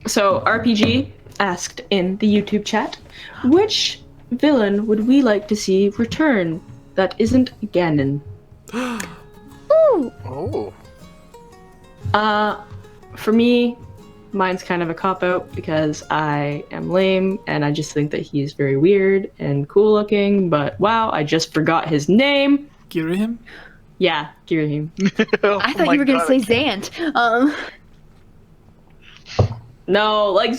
So RPG asked in the YouTube chat, which villain would we like to see return that isn't Ganon? Ooh. Oh. For me, mine's kind of a cop-out because I am lame and I just think that he's very weird and cool looking, but wow, I just forgot his name. Girahim? Yeah, Girahim. I thought you were gonna say Zant. No, like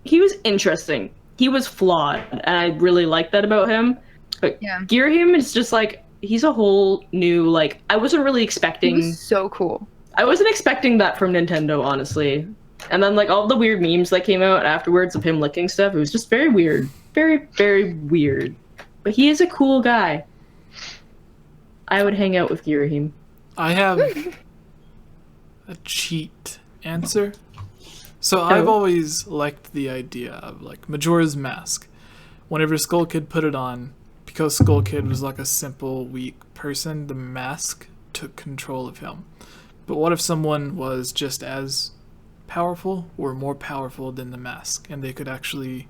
he was interesting. He was flawed, and I really liked that about him. But Yeah. Girahim is just like, he's a whole new, like, I wasn't really He expecting... was so cool. I wasn't expecting that from Nintendo, honestly. And then, like, all the weird memes that came out afterwards of him licking stuff, it was just very weird. Very, very weird. But he is a cool guy. I would hang out with Girahim. I have a cheat answer. So I've always liked the idea of, like, Majora's Mask. Whenever Skull Kid put it on, because Skull Kid was like a simple, weak person, the mask took control of him. But what if someone was just as powerful or more powerful than the mask, and they could actually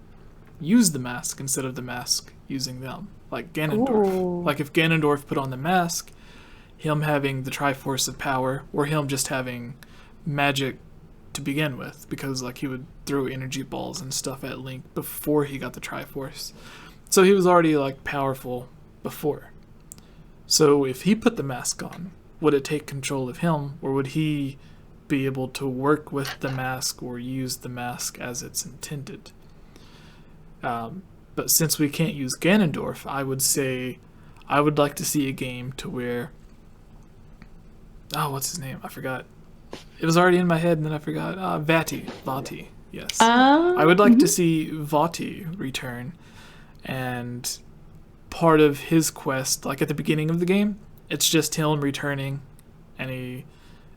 use the mask instead of the mask using them? Like Ganondorf. Ooh. Like if Ganondorf put on the mask, him having the Triforce of Power, or him just having magic to begin with, because like he would throw energy balls and stuff at Link before he got the Triforce. So he was already like powerful before. So if he put the mask on, would it take control of him, or would he be able to work with the mask or use the mask as it's intended? But since we can't use Ganondorf, I would say I would like to see a game to where... Oh, what's his name? I forgot. It was already in my head and then I forgot. Vaati, yes. I would like to see Vaati return, and part of his quest, like at the beginning of the game, it's just him returning, and he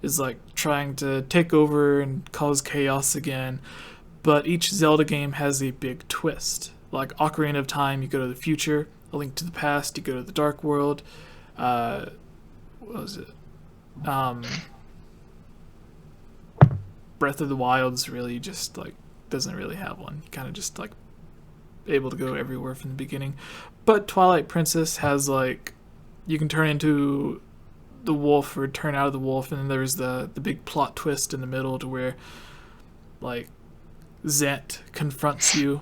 is like trying to take over and cause chaos again. But each Zelda game has a big twist. Like Ocarina of Time, you go to the future. A Link to the Past, you go to the Dark World. What was it? Breath of the Wild's really just like doesn't really have one. You kind of just like able to go everywhere from the beginning. But Twilight Princess has like, you can turn into the wolf or turn out of the wolf, and then there's the big plot twist in the middle to where like Zant confronts you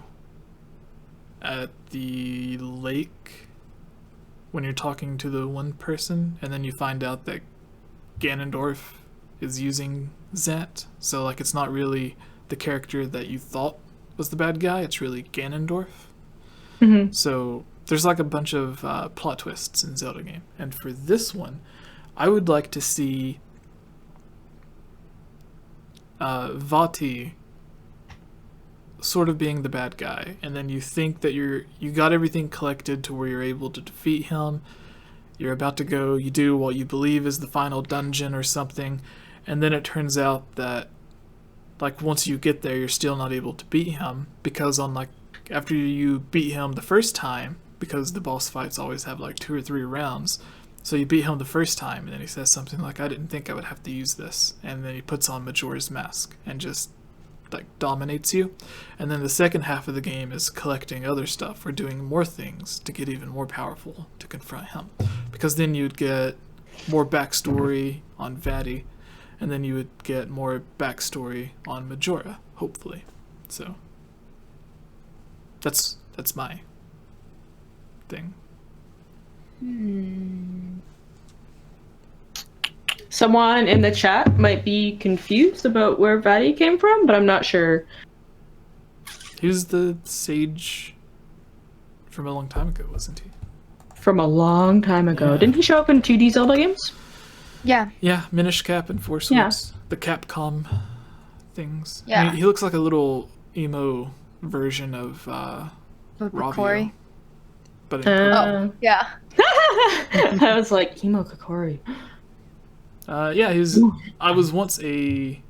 at the lake when you're talking to the one person, and then you find out that Ganondorf is using Zant. So like it's not really the character that you thought was the bad guy, it's really Ganondorf. Mm-hmm. So there's like a bunch of plot twists in Zelda game. And for this one, I would like to see Vaati sort of being the bad guy, and then you think that you got everything collected to where you're able to defeat him. You're about to go, you do what you believe is the final dungeon or something, and then it turns out that like once you get there, you're still not able to beat him, because on like after you beat him the first time, because the boss fights always have like 2 or 3 rounds. So you beat him the first time, and then he says something like, I didn't think I would have to use this. And then he puts on Majora's Mask and just like dominates you. And then the second half of the game is collecting other stuff or doing more things to get even more powerful to confront him. Because then you'd get more backstory on Vaati, and then you would get more backstory on Majora, hopefully. So that's my thing. Someone in the chat might be confused about where Vaati came from, but I'm not sure. He was the sage from a long time ago, wasn't he? From a long time ago. Yeah. Didn't he show up in 2D Zelda games? Yeah. Yeah, Minish Cap and Four Swords. The Capcom things. Yeah. He looks like a little emo version of With Ravio. Corey. But in Yeah. I was like, Emo Kokori. yeah, I was once a...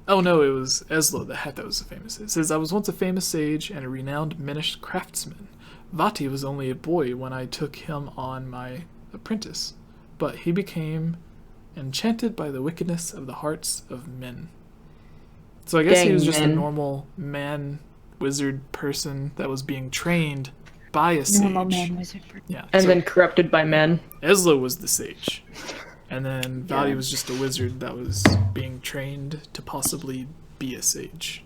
Oh no, it was Eslo, the hat that was famous. It says, I was once a famous sage and a renowned Minish craftsman. Vaati was only a boy when I took him on my apprentice, but he became enchanted by the wickedness of the hearts of men. So I guess he Dang, was just a man. normal man wizard person that was being trained by a sage. Normal man wizard. Yeah. And so then corrupted by men. Esla was the sage. And then Vaati Yeah. was just a wizard that was being trained to possibly be a sage.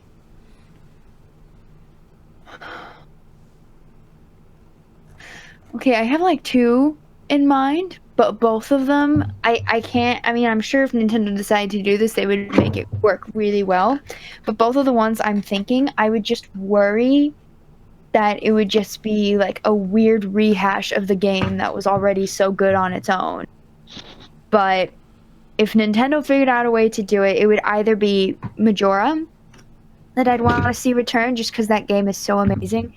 Okay, I have like 2 in mind, but both of them, I can't. I mean, I'm sure if Nintendo decided to do this, they would make it work really well. But both of the ones I'm thinking, I would just worry that it would just be like a weird rehash of the game that was already so good on its own. But if Nintendo figured out a way to do it, it would either be Majora, that I'd want to see return just because that game is so amazing,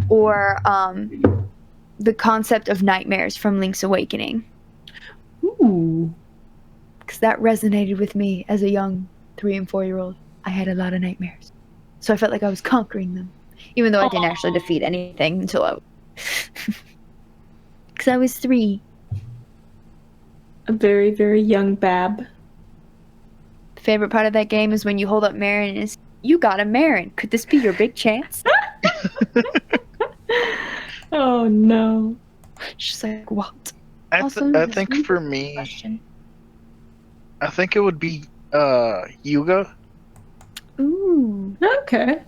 or the concept of nightmares from Link's Awakening, Ooh. because that resonated with me as a young 3 and 4-year-old. I had a lot of nightmares, so I felt like I was conquering them, even though I didn't actually defeat anything until I because I was 3. A very, very young Bab. Favorite part of that game is when you hold up Marin and it's, you got a Marin. Could this be your big chance? Oh no. She's like, what? I Also, think for me, Question. I think it would be Yuga. Ooh, Okay.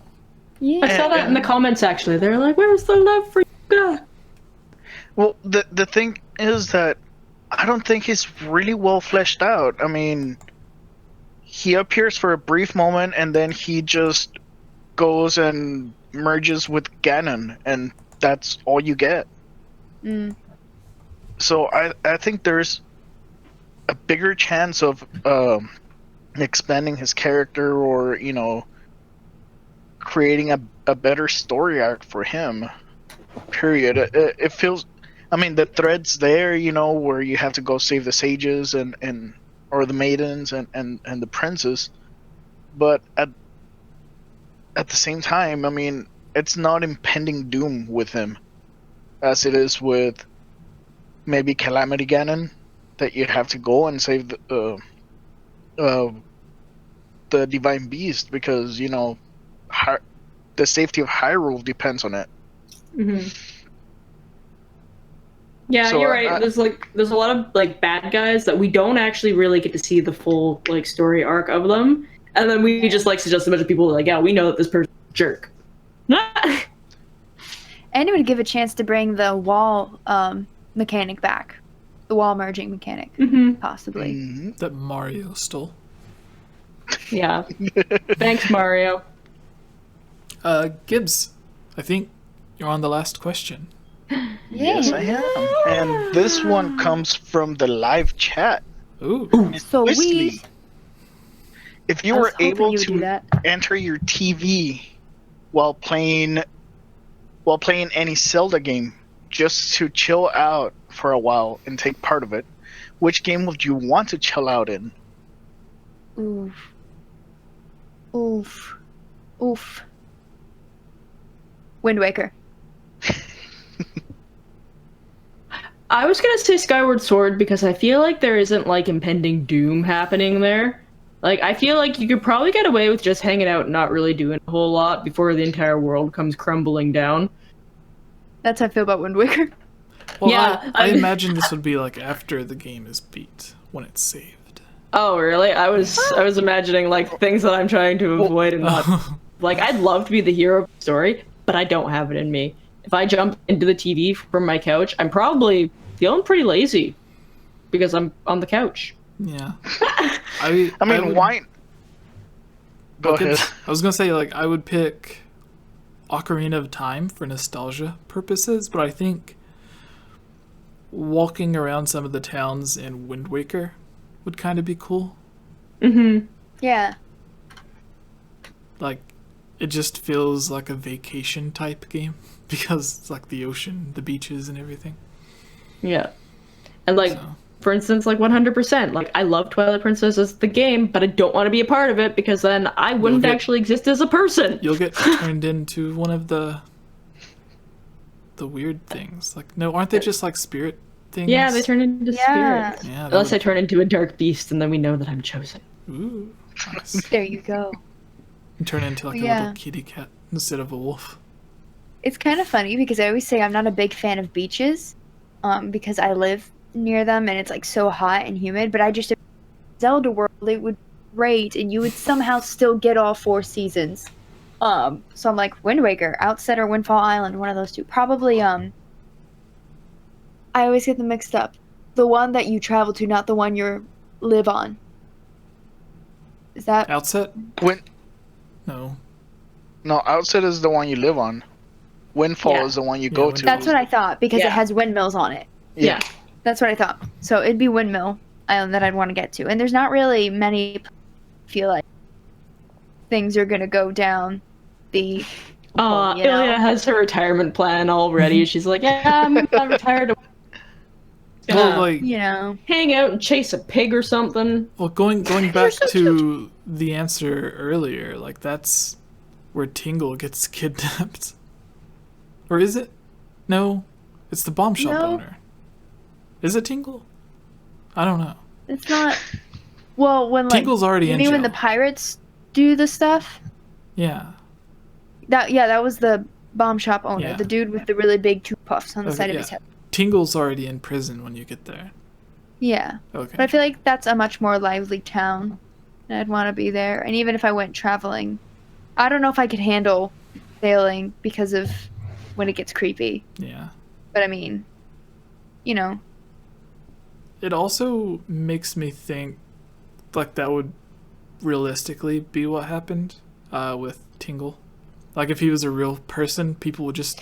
yeah. I saw that in the comments actually. They're like, where's the love for Yuga? Well, the thing is that I don't think he's really well fleshed out. I mean, he appears for a brief moment and then he just goes and merges with Ganon, and that's all you get. Mm. So I think there's a bigger chance of expanding his character, or creating a better story arc for him. Period. It feels, I mean, the thread's there, where you have to go save the sages and or the maidens and the princes, but at the same time, I mean, it's not impending doom with him as it is with maybe Calamity Ganon, that you have to go and save the Divine Beast, because the safety of Hyrule depends on it. Mm-hmm. Yeah, So, you're right. There's a lot of bad guys that we don't actually really get to see the full story arc of them, and then we just suggest a bunch of people yeah, we know that this person's a jerk. And it would give a chance to bring the wall mechanic back. The wall merging mechanic, possibly. Mhm. That Mario stole. Yeah. Thanks, Mario. Gibbs, I think you're on the last question. Yes, I am. And this one comes from the live chat. Ooh. So Whistly, if you I was were hoping able you would do to that. enter your TV while playing any Zelda game, just to chill out for a while and take part of it, which game would you want to chill out in? Oof. Oof. Oof. Wind Waker. I was gonna say Skyward Sword because I feel like there isn't impending doom happening there. I feel like you could probably get away with just hanging out and not really doing a whole lot before the entire world comes crumbling down. That's how I feel about Wind Waker. Well, Yeah, I I- imagine this would be after the game is beat, when it's saved. Oh, really? I was imagining things that I'm trying to avoid and not. I'd love to be the hero of the story, but I don't have it in me. If I jump into the TV from my couch, I'm probably feeling pretty lazy because I'm on the couch. Yeah. I mean, would- why? Go ahead. I was gonna say I would pick Ocarina of Time for nostalgia purposes, but I think walking around some of the towns in Wind Waker would kind of be cool. Mm-hmm. Yeah. It just feels like a vacation type game because it's the ocean, the beaches, and everything. Yeah. And So, for instance, 100%. I love Twilight Princess as the game, but I don't want to be a part of it because then I wouldn't get- actually exist as a person. you'll get turned into one of the weird things. No, aren't they just spirit things? Yeah, they turn into Yeah. spirits. Yeah, Unless I turn into a dark beast, and then we know that I'm chosen. Ooh, nice. There you go. And turn into like a little kitty cat instead of a wolf. It's kind of funny because I always say I'm not a big fan of beaches, because I live near them and it's like so hot and humid. But I just Zelda World, it would be great, and you would somehow still get all 4 seasons. So I'm like Wind Waker, Outset, or Windfall Island, one of those two. Probably I always get them mixed up. The one that you travel to, not the one you live on. Is that Outset? No. No, Outset is the one you live on. Windfall is the one you go to. That's what I thought, because it has windmills on it. Yeah. That's what I thought. So it'd be Windmill Island that I'd want to get to. And there's not really many, feel like, things are going to go down the... Ilya has her retirement plan already. She's like, yeah, I'm retired. Well, like, you know, hang out and chase a pig or something. Well, going back to the answer earlier, like that's where Tingle gets kidnapped. Or is it? No, it's the bomb shop owner. Is it Tingle? I don't know. It's not. Well, when like Tingle's already in you mean jail. when the pirates do the stuff? Yeah. That was the bomb shop owner, Yeah. the dude with the really big two puffs on the side of his head. Tingle's already in prison when you get there. Yeah. Okay. But I feel like that's a much more lively town, and I'd want to be there. And even if I went traveling, I don't know if I could handle sailing because of when it gets creepy. Yeah. But I mean, you know. It also makes me think like that would realistically be what happened with Tingle. Like if he was a real person, people would just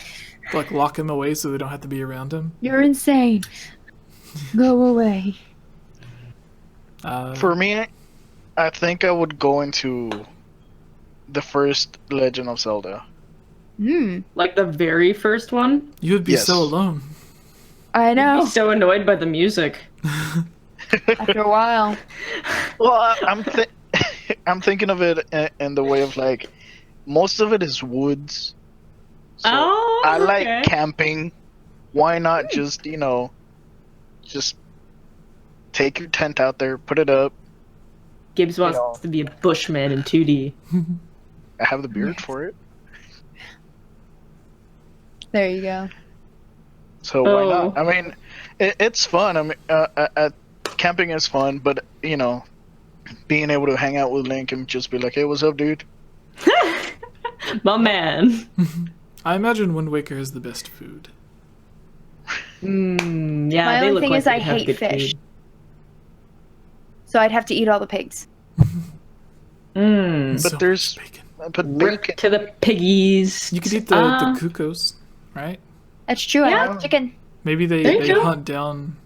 like lock him away so they don't have to be around him. You're insane. Go away. For me, I think I would go into the first Legend of Zelda. Like the very first one? You would be so alone. I know. I'd be so annoyed by the music. After a while. Well, I'm thinking of it in the way of like, most of it is woods. So I like camping. Why not just, just take your tent out there, put it up. Gibbs wants to be a bushman in 2D. I have the beard for it. There you go. So why not? I mean, it's fun. I mean, camping is fun, but being able to hang out with Link and just be like, "Hey, what's up, dude?" My man. I imagine Wind Waker has the best food. Yeah, My they only look thing like is they I have hate good fish. food. So I'd have to eat all the pigs. But So there's much bacon. Rip to the piggies. You could eat the cuckoos, right? That's true. I Yeah. like chicken. Maybe they go. hunt down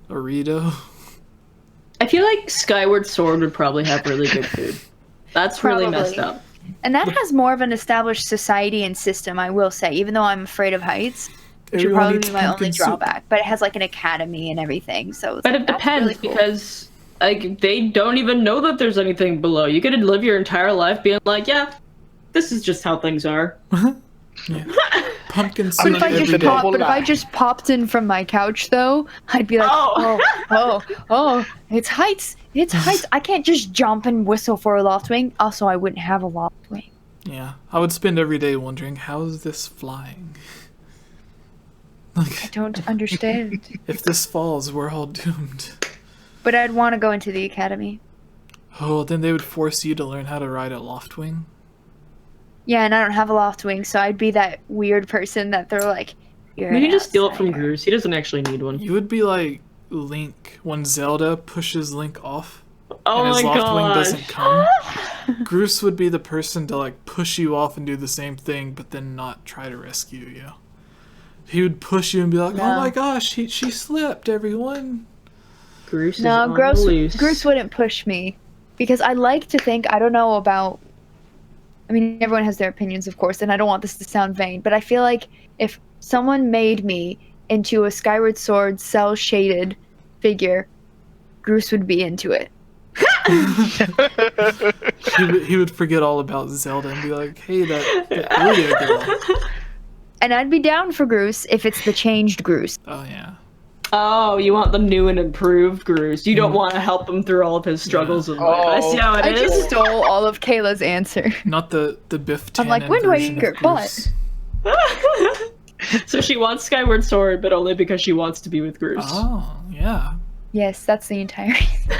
a Rito. I feel like Skyward Sword would probably have really good food. That's really messed Probably. up. And that has more of an established society and system, I will say, even though I'm afraid of heights. Which would Everyone probably eats be my only pumpkin soup. drawback. But it has like an academy and everything. So But it that's depends really cool. because like they don't even know that there's anything below. You could live your entire life being like, yeah, this is just how things are. Yeah. Pumpkin But soup if I every just day. but if I just popped in from my couch though, I'd be like, oh, it's heights. It's heights. I can't just jump and whistle for a loft wing. Also, I wouldn't have a loft wing. Yeah, I would spend every day wondering, how is this flying? I Like, don't understand. if this falls, we're all doomed. But I'd want to go into the academy. Oh, then they would force you to learn how to ride a loftwing? Yeah, and I don't have a loft wing, so I'd be that weird person that they're like, you're You an can just steal it from outsider. Groose. He doesn't actually need one. You would be like Link when Zelda pushes Link off Oh and his my loftwing god. doesn't come. Groose would be the person to like push you off and do the same thing, but then not try to rescue you. He would push you and be like, No. "Oh my gosh, she slipped, everyone." Groose is No, on the loose. Groose wouldn't push me. Because I like to think, I don't know about... I mean, everyone has their opinions, of course, and I don't want this to sound vain, but I feel like if someone made me into a Skyward Sword cel-shaded figure, Groose would be into it. He would forget all about Zelda and be like, "Hey, that Ilya girl." And I'd be down for Groose if it's the changed Groose. Oh yeah. Oh, you want the new and improved Groose. You don't want to help him through all of his struggles in life. I see how it I is. just stole all of Kayla's answer. Not the Biff I'm Tannen like, Wind version Waker, of Groose. So she wants Skyward Sword, but only because she wants to be with Groose. Oh, yeah. Yes, that's the entire reason.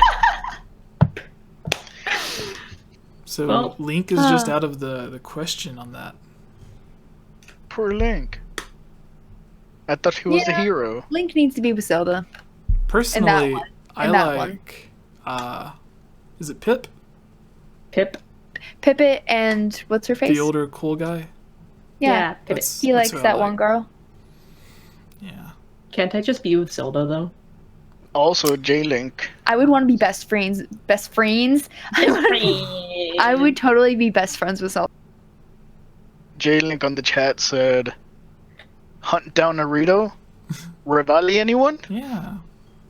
So Well, Link is just out of the question on that. Poor Link. I thought he was the Yeah. hero. Link needs to be with Zelda. Personally, one. I In that one. like is it Pip? Pip. Pippet and what's her face? The older cool guy? Yeah. Pip. That's- He that's likes who I that one like. girl. Yeah. Can't I just be with Zelda, though? Also, J-Link. I would want to be best friends. Best friends? I would totally be best friends with Zelda. J-Link on the chat said, "Hunt down Naruto? Rivali anyone?" Yeah.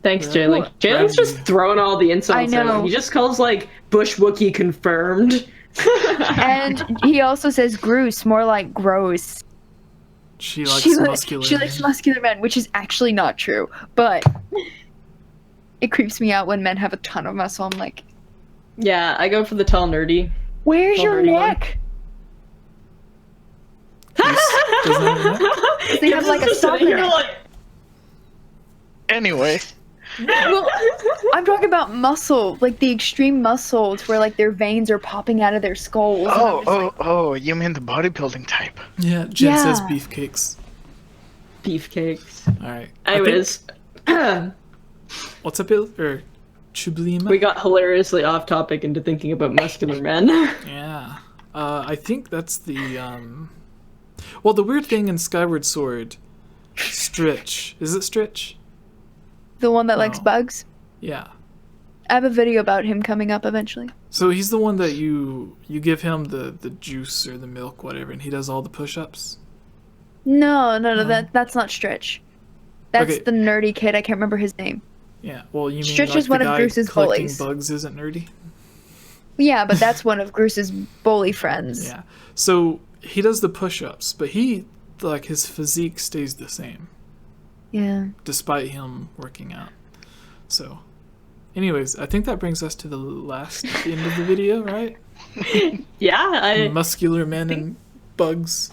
Thanks, Yeah. Jalen. Well, Jalen's just Ramsey. throwing all the insults I know. out. He just calls, like, Bush Wookie confirmed. And he also says Groose, more like gross. She likes She muscular. likes muscular men, which is actually not true. But it creeps me out when men have a ton of muscle. I'm like, Yeah, I go for the tall nerdy. where's Tall your nerdy one. neck? Doesn't have a neck? They have like a sock in it. Anyway, Well, I'm talking about muscle, like the extreme muscles where like their veins are popping out of their skulls. and I'm just like, you mean the bodybuilding type? Yeah, Jen says Yeah. beefcakes. Beefcakes. Alright. Anyways, What's up, or Chublima? we got hilariously off topic into thinking about muscular men. Yeah. I think that's the, well, the weird thing in Skyward Sword, Stritch. Is it Stritch? the one that likes No. bugs. Yeah. I have a video about him coming up eventually. So he's the one that you give him the juice or the milk, whatever, and he does all the push-ups? No, No. that's not Stretch. That's Okay. the nerdy kid. I can't remember his name. Yeah, well, you mean Stritch like is one the of guy Bruce's collecting bullies. bugs isn't nerdy? Yeah, but that's one of Bruce's bully friends. Yeah. So he does the push-ups, but he, like, his physique stays the same, Yeah. despite him working out. So, anyways, I think that brings us to the end of the video, right? Yeah, Muscular men and bugs.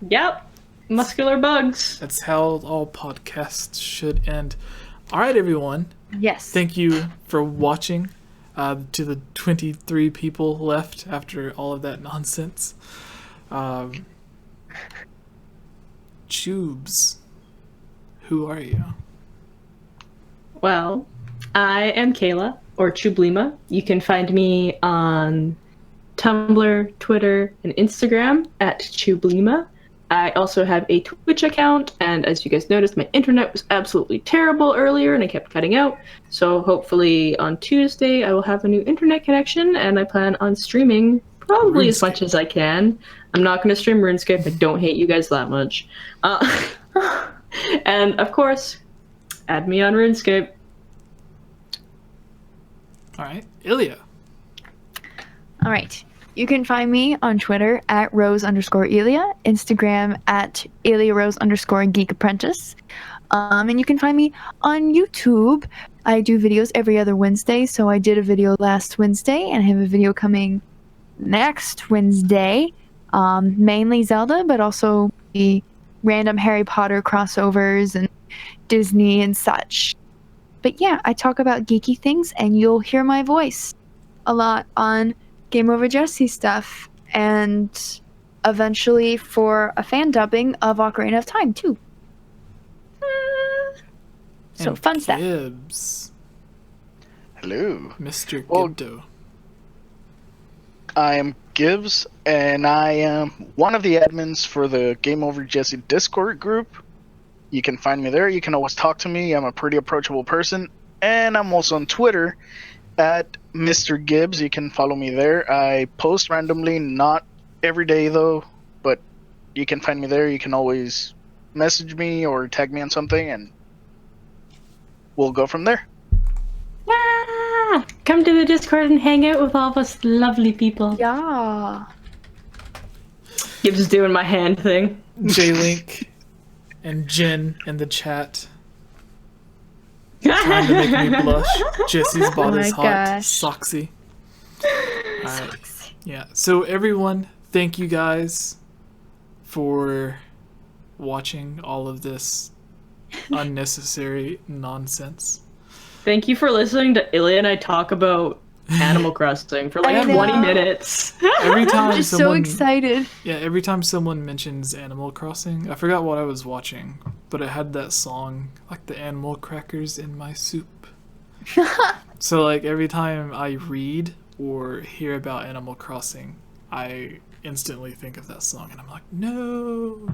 Yep. Muscular bugs. That's how all podcasts should end. All right, everyone. Yes. Thank you for watching. To the 23 people left after all of that nonsense. Tubes. Who are you? Well, I am Kayla, or Chublima. You can find me on Tumblr, Twitter, and Instagram at Chublima. I also have a Twitch account, and as you guys noticed, my internet was absolutely terrible earlier, and I kept cutting out. So hopefully on Tuesday, I will have a new internet connection, and I plan on streaming probably as much as I can. I'm not going to stream RuneScape. I don't hate you guys that much. And of course, add me on RuneScape. All right, Ilya. All right. You can find me on Twitter at Rose_Elia, Instagram at EliaRose_GeekApprentice. And you can find me on YouTube. I do videos every other Wednesday, so I did a video last Wednesday, and I have a video coming next Wednesday. Mainly Zelda, but also the random Harry Potter crossovers and Disney and such. But yeah, I talk about geeky things, and you'll hear my voice a lot on GameOverJesse stuff, and eventually for a fan dubbing of Ocarina of Time too. So And fun stuff. Gibbs. Hello. Mr. Well- Gibdo. I am Gibbs, and I am one of the admins for the GameOverJesse Discord group. You can find me there. You can always talk to me. I'm a pretty approachable person. And I'm also on Twitter at Mr. Gibbs. You can follow me there. I post randomly, not every day though, but you can find me there. You can always message me or tag me on something, and we'll go from there. Ah, come to the Discord and hang out with all of us lovely people. Yeah. Gibbs is doing my hand thing. J-Link and Jen in the chat. trying to make me blush. Jesse's body's my hot. gosh. Soxy. Alright. Yeah. So everyone, thank you guys for watching all of this unnecessary nonsense. Thank you for listening to Ilya and I talk about Animal Crossing for like I know. 20 minutes. Every time I'm just so someone excited. Yeah, every time someone mentions Animal Crossing, I forgot what I was watching, but it had that song, like the animal crackers in my soup. So like every time I read or hear about Animal Crossing, I instantly think of that song and I'm like, no.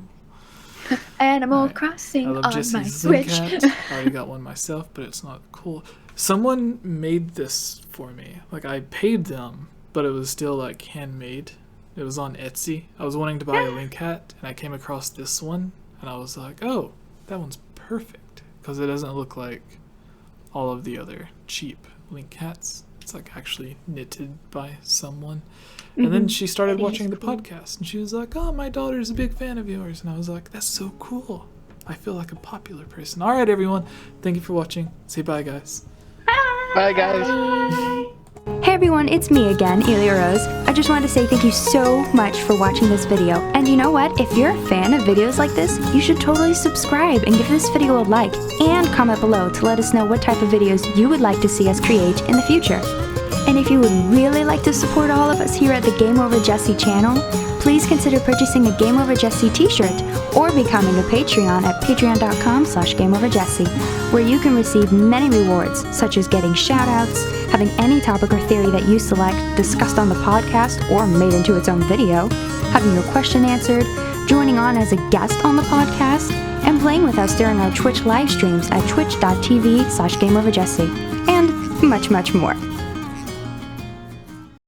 Animal Alright. Crossing I love on Jesse's my Switch. Switch. I already got one myself, but it's not cool. Someone made this for me. Like I paid them, but it was still like handmade. It was on Etsy. I was wanting to buy a link hat, and I came across this one, and I was like, oh, that one's perfect. Because it doesn't look like all of the other cheap link hats. It's like actually knitted by someone. And then she started That is watching the cool. podcast, and she was like, oh, my daughter's a big fan of yours. And I was like, that's so cool. I feel like a popular person. All right, everyone. Thank you for watching. Say bye, guys. Bye, guys. Hey everyone, it's me again, Elia Rose. I just wanted to say thank you so much for watching this video. And you know what? If you're a fan of videos like this, you should totally subscribe and give this video a like and comment below to let us know what type of videos you would like to see us create in the future. And if you would really like to support all of us here at the GameOverJesse channel, please consider purchasing a GameOverJesse t-shirt or becoming a Patreon at patreon.com/GameOverJesse, where you can receive many rewards, such as getting shoutouts, having any topic or theory that you select discussed on the podcast or made into its own video, having your question answered, joining on as a guest on the podcast, and playing with us during our Twitch live streams at twitch.tv/GameOverJesse, and much, much more.